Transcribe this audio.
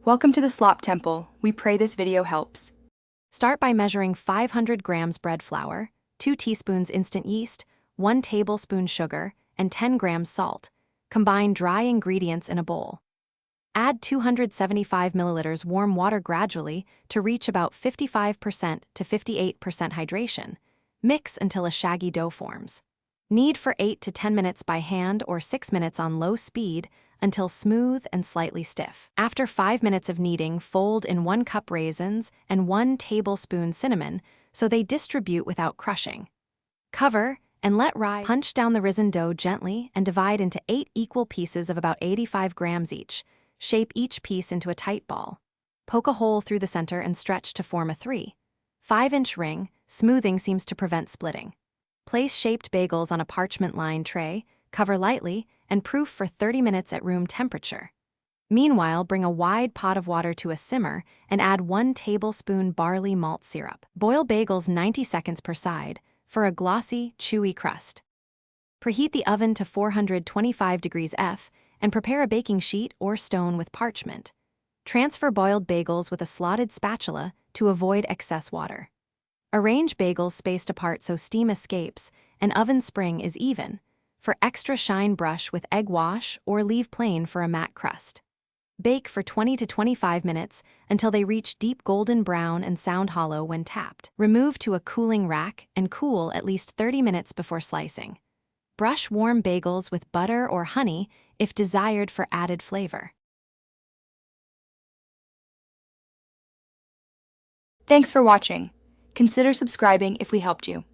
Welcome to the Slop Temple. We pray this video helps. Start by measuring 500 grams bread flour, 2 teaspoons instant yeast, 1 tablespoon sugar, and 10 grams salt. Combine dry ingredients in a bowl. Add 275 milliliters warm water gradually to reach about 55% to 58% hydration. Mix until a shaggy dough forms. Knead for 8 to 10 minutes by hand or 6 minutes on low speed until smooth and slightly stiff. After 5 minutes of kneading, fold in 1 cup raisins and 1 tablespoon cinnamon so they distribute without crushing. Cover and let rise. Punch down the risen dough gently and divide into 8 equal pieces of about 85 grams each. Shape each piece into a tight ball. Poke a hole through the center and stretch to form a 3/5-inch ring. Smoothing seems to prevent splitting. Place shaped bagels on a parchment-lined tray, cover lightly, and proof for 30 minutes at room temperature. Meanwhile, bring a wide pot of water to a simmer and add 1 tablespoon barley malt syrup. Boil bagels 90 seconds per side for a glossy, chewy crust. Preheat the oven to 425 degrees F and prepare a baking sheet or stone with parchment. Transfer boiled bagels with a slotted spatula to avoid excess water. Arrange bagels spaced apart so steam escapes and oven spring is even. For extra shine, brush with egg wash or leave plain for a matte crust. Bake for 20 to 25 minutes until they reach deep golden brown and sound hollow when tapped. Remove to a cooling rack and cool at least 30 minutes before slicing. Brush warm bagels with butter or honey if desired for added flavor. Thanks for watching. Consider subscribing if we helped you.